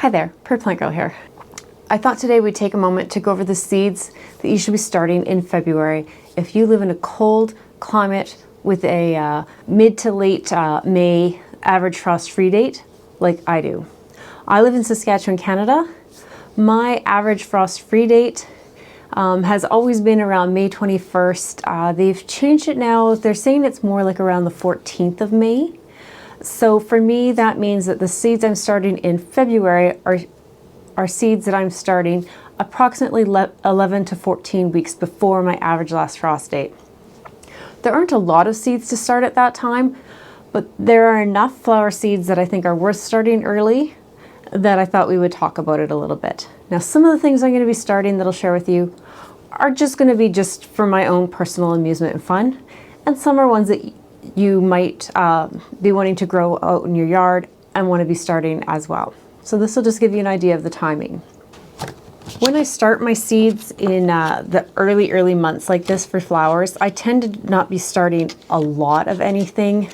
Hi there, Prairie Plant Girl here. I thought today we'd take a moment to go over the seeds that you should be starting in February if you live in a cold climate with a mid to late May average frost-free date like I do. I live in Saskatchewan, Canada. My average frost-free date has always been around May 21st. They've changed it now. They're saying it's more like around the 14th of May. So for me, that means that the seeds I'm starting in February are seeds that I'm starting approximately 11 to 14 weeks before my average last frost date. There aren't a lot of seeds to start at that time, but there are enough flower seeds that I think are worth starting early that I thought we would talk about it a little bit. Now, some of the things I'm going to be starting that I'll share with you are just going to be just for my own personal amusement and fun, and some are ones that you might be wanting to grow out in your yard and want to be starting as well. So this will just give you an idea of the timing. When I start my seeds in the early months like this for flowers, I tend to not be starting a lot of anything.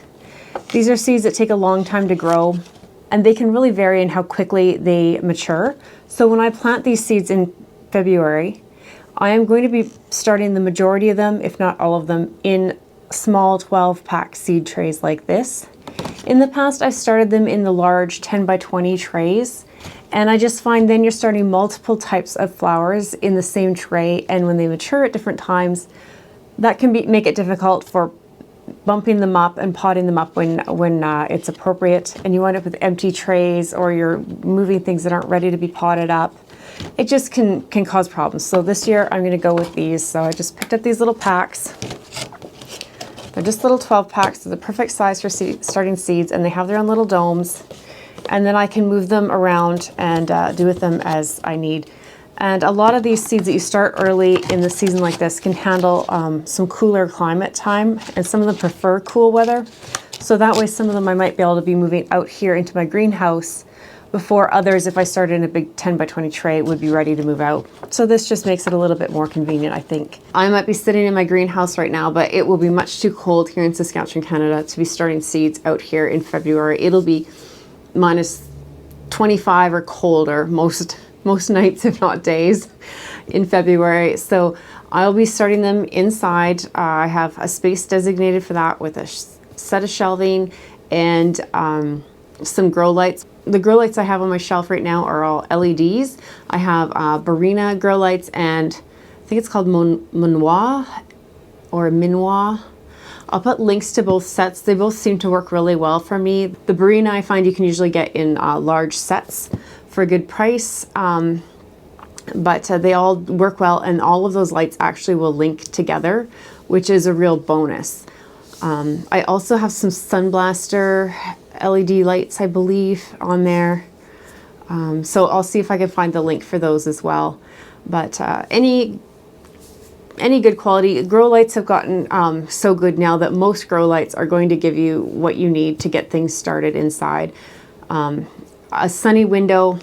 These are seeds that take a long time to grow, and they can really vary in how quickly they mature. So when I plant these seeds in February, I am going to be starting the majority of them, if not all of them, in small 12-pack seed trays like this. In the past, I've started them in the large 10 by 20 trays, and I just find then you're starting multiple types of flowers in the same tray, and when they mature at different times, that can make it difficult for bumping them up and potting them up when it's appropriate, and you wind up with empty trays, or you're moving things that aren't ready to be potted up. It just can cause problems. So this year I'm going to go with these. So I just picked up these little packs. They're just little 12 packs. They're the perfect size for starting seeds, and they have their own little domes. And then I can move them around and do with them as I need. And a lot of these seeds that you start early in the season like this can handle some cooler climate time, and some of them prefer cool weather. So that way some of them I might be able to be moving out here into my greenhouse before others, if I started in a big 10 by 20 tray, would be ready to move out. So this just makes it a little bit more convenient, I think. I might be sitting in my greenhouse right now, but it will be much too cold here in Saskatchewan, Canada to be starting seeds out here in February. It'll be minus 25 or colder most nights, if not days, in February. So I'll be starting them inside. I have a space designated for that with a set of shelving and some grow lights. The grow lights I have on my shelf right now are all LEDs. I have Barrina grow lights, and I think it's called Monios or Miniwa. I'll put links to both sets. They both seem to work really well for me. The Barrina I find you can usually get in large sets for a good price, but they all work well, and all of those lights actually will link together, which is a real bonus. I also have some Sunblaster LED lights, I believe, on there. So I'll see if I can find the link for those as well. But any good quality grow lights have gotten so good now that most grow lights are going to give you what you need to get things started inside. A sunny window,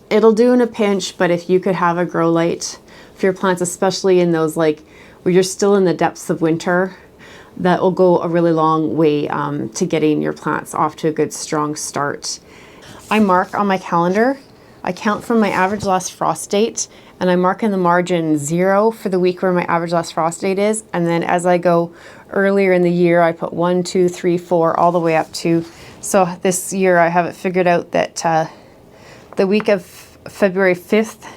it'll do in a pinch, but if you could have a grow light for your plants, especially in those like where you're still in the depths of winter, that will go a really long way to getting your plants off to a good strong start. I mark on my calendar, I count from my average last frost date, and I mark in the margin 0 for the week where my average last frost date is, and then as I go earlier in the year, I put 1, 2, 3, 4, all the way up to, so this year I have it figured out that the week of February 5th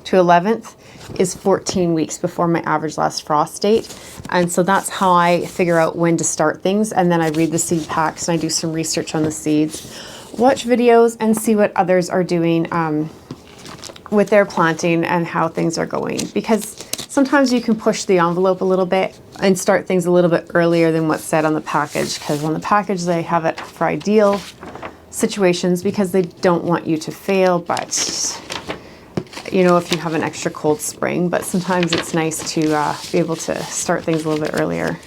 to 11th is 14 weeks before my average last frost date. And so that's how I figure out when to start things. And then I read the seed packs and I do some research on the seeds, watch videos, and see what others are doing with their planting and how things are going. Because sometimes you can push the envelope a little bit and start things a little bit earlier than what's said on the package. Because on the package, they have it for ideal situations because they don't want you to fail, but you know, if you have an extra cold spring, but sometimes it's nice to be able to start things a little bit earlier.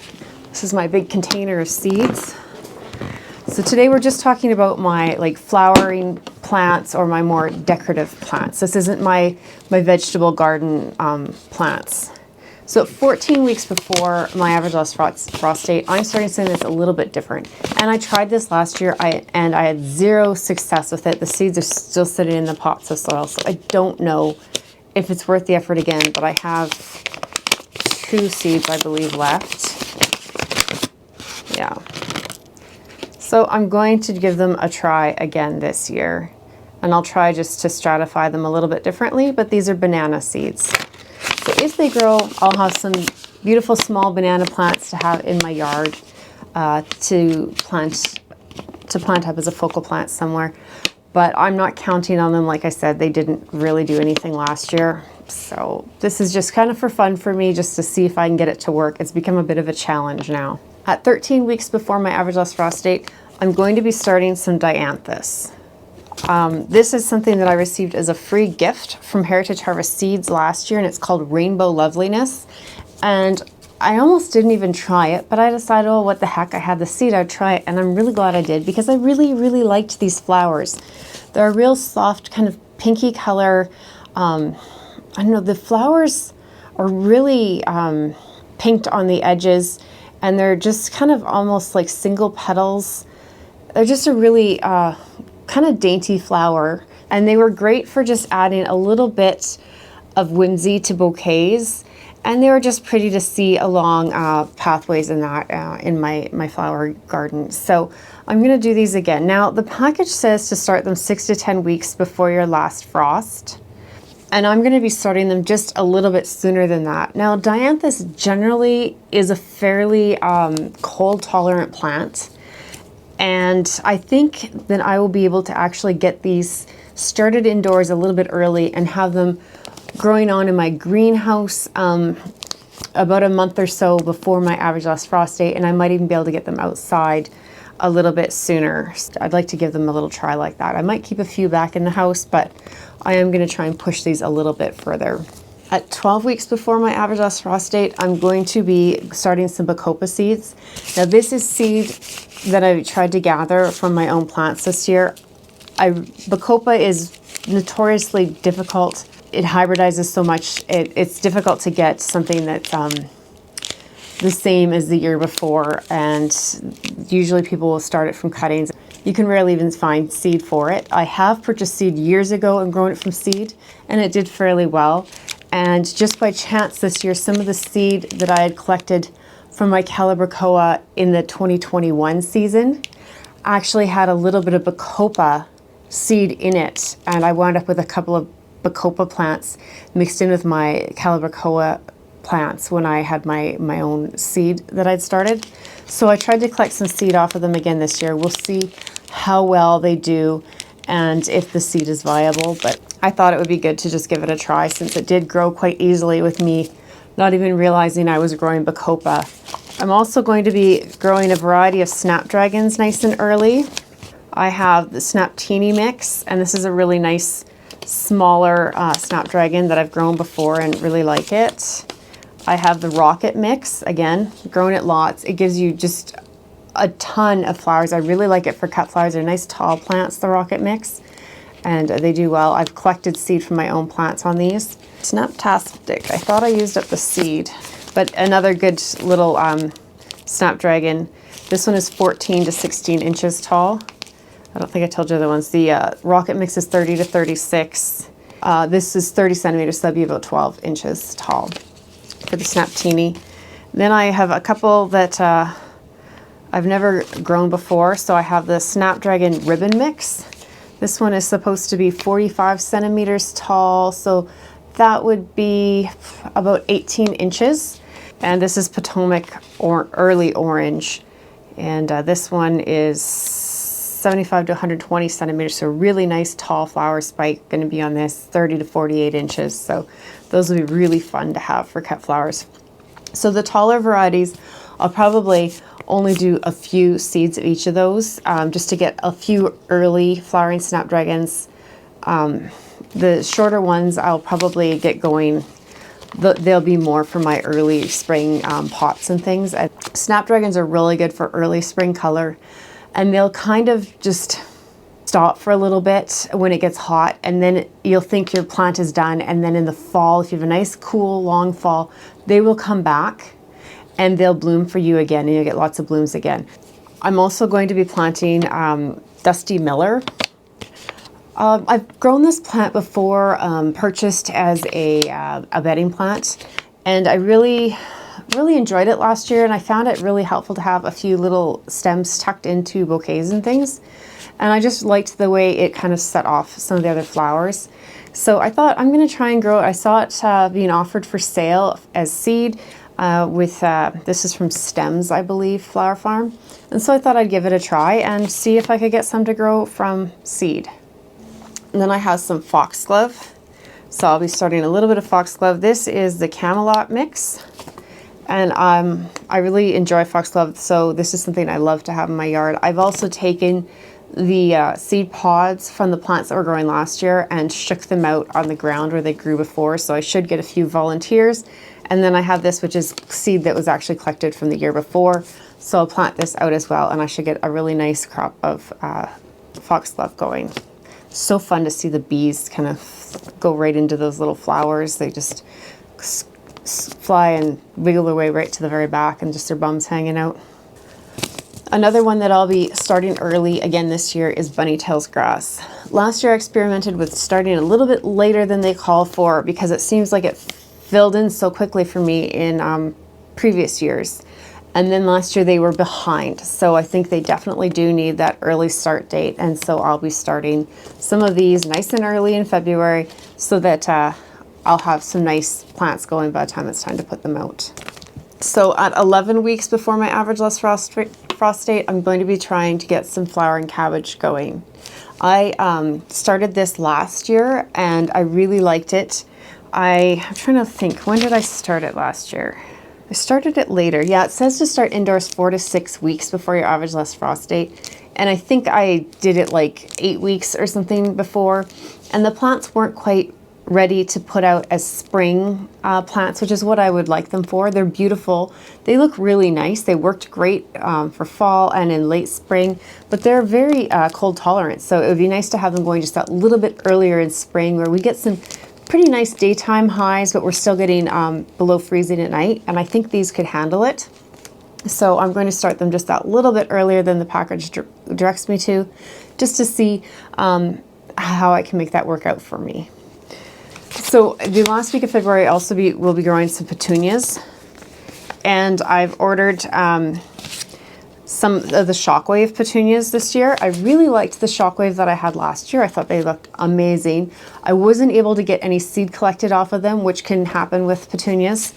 This is my big container of seeds. So today we're just talking about my like flowering plants or my more decorative plants. This isn't my vegetable garden plants. So at 14 weeks before my average lost frost date, I'm starting something that's a little bit different. And I tried this last year and I had zero success with it. The seeds are still sitting in the pots of soil, so I don't know if it's worth the effort again, but I have 2 seeds, I believe, left. Yeah. So I'm going to give them a try again this year. And I'll try just to stratify them a little bit differently, but these are banana seeds. So if they grow, I'll have some beautiful small banana plants to have in my yard to plant up as a focal plant somewhere. But I'm not counting on them. Like I said, they didn't really do anything last year. So this is just kind of for fun for me, just to see if I can get it to work. It's become a bit of a challenge now. At 13 weeks before my average lost frost date, I'm going to be starting some Dianthus. This is something that I received as a free gift from Heritage Harvest Seeds last year, and it's called Rainbow Loveliness. And I almost didn't even try it, but I decided, oh, what the heck, I had the seed, I'd try it, and I'm really glad I did, because I really, really liked these flowers. They're a real soft, kind of pinky color. I don't know, the flowers are really pinked on the edges, and they're just kind of almost like single petals. They're just a really kind of dainty flower, and they were great for just adding a little bit of whimsy to bouquets, and they were just pretty to see along pathways in that in my flower garden. So I'm going to do these again. Now the package says to start them 6 to 10 weeks before your last frost, and I'm going to be starting them just a little bit sooner than that. Now Dianthus generally is a fairly cold tolerant plant, and I think that I will be able to actually get these started indoors a little bit early and have them growing on in my greenhouse about a month or so before my average lost frost date, and I might even be able to get them outside a little bit sooner. I'd like to give them a little try like that. I might keep a few back in the house, but I am going to try and push these a little bit further. At 12 weeks before my average lost frost date, I'm going to be starting some Bacopa seeds. Now this is seed that I tried to gather from my own plants this year. Bacopa is notoriously difficult. It hybridizes so much. It's difficult to get something that's the same as the year before, and usually people will start it from cuttings. You can rarely even find seed for it. I have purchased seed years ago and grown it from seed, and it did fairly well. And just by chance this year, some of the seed that I had collected from my Calibrachoa in the 2021 season actually had a little bit of Bacopa seed in it, and I wound up with a couple of Bacopa plants mixed in with my Calibrachoa plants when I had my own seed that I'd started. So I tried to collect some seed off of them again this year. We'll see how well they do and if the seed is viable, but I thought it would be good to just give it a try since it did grow quite easily with me not even realizing I was growing Bacopa. I'm also going to be growing a variety of Snapdragons nice and early. I have the Snaptini mix, and this is a really nice smaller Snapdragon that I've grown before and really like it. I have the Rocket mix, again, grown it lots. It gives you just a ton of flowers. I really like it for cut flowers. They're nice tall plants, the Rocket mix, and they do well. I've collected seed from my own plants on these. Snaptastic, I thought I used up the seed, but another good little Snapdragon. This one is 14 to 16 inches tall. I don't think I told you the other ones. The Rocket mix is 30 to 36. This is 30 centimeters, so that'd be about 12 inches tall for the Snaptini. Then I have a couple that I've never grown before. So I have the Snapdragon ribbon mix. This one is supposed to be 45 centimeters tall, so that would be about 18 inches. And this is Potomac or early orange. And this one is 75 to 120 centimeters, so really nice tall flower spike, going to be on this 30 to 48 inches. So those will be really fun to have for cut flowers. So the taller varieties, I'll probably only do a few seeds of each of those just to get a few early flowering Snapdragons. The shorter ones I'll probably get going. They'll be more for my early spring pots and things. Snapdragons are really good for early spring color, and they'll kind of just stop for a little bit when it gets hot, and then you'll think your plant is done, and then in the fall, if you have a nice cool long fall, they will come back and they'll bloom for you again, and you'll get lots of blooms again. I'm also going to be planting Dusty Miller. I've grown this plant before, purchased as a bedding plant, and I really enjoyed it last year, and I found it really helpful to have a few little stems tucked into bouquets and things. And I just liked the way it kind of set off some of the other flowers. So I thought I'm going to try and grow it. I saw it being offered for sale as seed this is from Stems, I believe, Flower Farm. And so I thought I'd give it a try and see if I could get some to grow from seed. And then I have some Foxglove. So I'll be starting a little bit of Foxglove. This is the Camelot mix. And I really enjoy Foxglove, so this is something I love to have in my yard. I've also taken the seed pods from the plants that were growing last year and shook them out on the ground where they grew before, so I should get a few volunteers. And then I have this, which is seed that was actually collected from the year before, so I'll plant this out as well, and I should get a really nice crop of Foxglove going. So fun to see the bees kind of go right into those little flowers. They just fly and wiggle their way right to the very back, and just their bums hanging out. Another one that I'll be starting early again this year is Bunnytails grass. Last year I experimented with starting a little bit later than they call for because it seems like it filled in so quickly for me in previous years. And then last year they were behind. So I think they definitely do need that early start date. And so I'll be starting some of these nice and early in February so that I'll have some nice plants going by the time it's time to put them out. So at 11 weeks before my average less frost date, I'm going to be trying to get some flowering cabbage going. I started this last year and I really liked it. I'm trying to think, when did I start it last year? I started it later. Yeah, it says to start indoors 4 to 6 weeks before your average less frost date. And I think I did it like 8 weeks or something before. And the plants weren't quite ready to put out as spring plants, which is what I would like them for. They're beautiful. They look really nice. They worked great for fall and in late spring, but they're very cold tolerant. So it would be nice to have them going just that little bit earlier in spring where we get some pretty nice daytime highs, but we're still getting below freezing at night. And I think these could handle it. So I'm going to start them just that little bit earlier than the package directs me to, just to see how I can make that work out for me. So the last week of February also will be growing some petunias, and I've ordered some of the Shockwave petunias this year. I really liked the Shockwave that I had last year. I thought they looked amazing. I wasn't able to get any seed collected off of them, which can happen with petunias,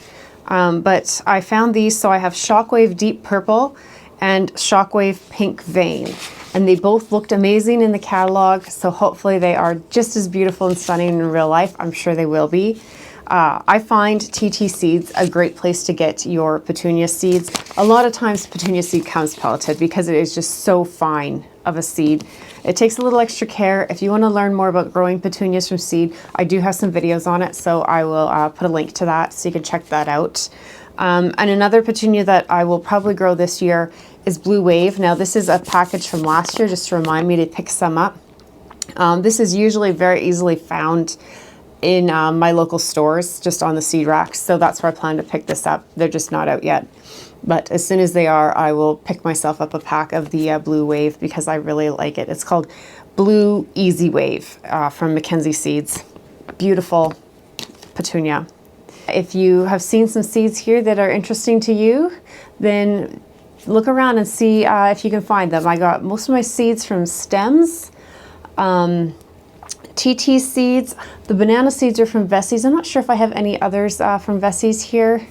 but I found these. So I have Shockwave Deep Purple and Shockwave Pink Vein. And they both looked amazing in the catalog, so hopefully they are just as beautiful and stunning in real life. I'm sure they will be. I find TT Seeds a great place to get your petunia seeds. A lot of times petunia seed comes pelleted because it is just so fine of a seed. It takes a little extra care. If you want to learn more about growing petunias from seed, I do have some videos on it, so I will put a link to that so you can check that out. And another petunia that I will probably grow this year is Blue Wave. Now this is a package from last year, just to remind me to pick some up. This is usually very easily found in my local stores, just on the seed racks. So that's where I plan to pick this up. They're just not out yet. But as soon as they are, I will pick myself up a pack of the Blue Wave because I really like it. It's called Blue Easy Wave from Mackenzie Seeds. Beautiful petunia. If you have seen some seeds here that are interesting to you, then look around and see if you can find them. I got most of my seeds from Stems, TT Seeds. The banana seeds are from Vessie's. I'm not sure if I have any others from Vessie's here,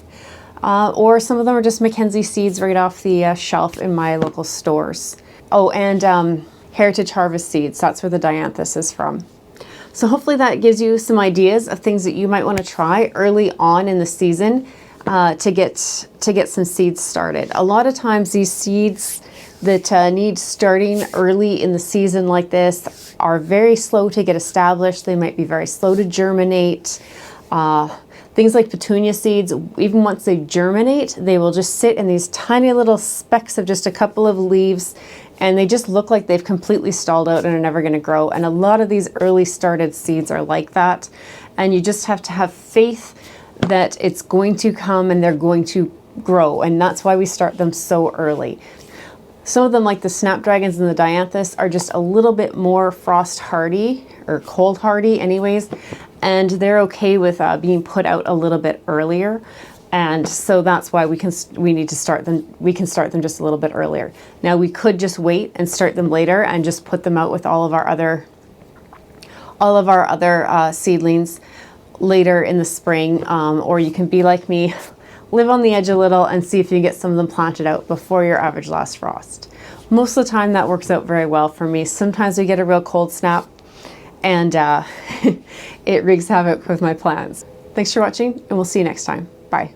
or some of them are just Mackenzie Seeds right off the shelf in my local stores. Oh, and Heritage Harvest Seeds. That's where the Dianthus is from. So hopefully that gives you some ideas of things that you might want to try early on in the season to get some seeds started. A lot of times these seeds that need starting early in the season like this are very slow to get established. They might be very slow to germinate. Things like petunia seeds, even once they germinate, they will just sit in these tiny little specks of just a couple of leaves, and they just look like they've completely stalled out and are never going to grow. And a lot of these early started seeds are like that, and you just have to have faith that it's going to come and they're going to grow, and that's why we start them so early. Some of them, like the Snapdragons and the Dianthus, are just a little bit more frost hardy, or cold hardy anyways, and they're okay with being put out a little bit earlier. And so that's why we need to start them. We can start them just a little bit earlier. Now we could just wait and start them later and just put them out with all of our other seedlings later in the spring, or you can be like me, live on the edge a little and see if you can get some of them planted out before your average last frost. Most of the time that works out very well for me. Sometimes we get a real cold snap and it wreaks havoc with my plans. Thanks for watching, and we'll see you next time. Bye.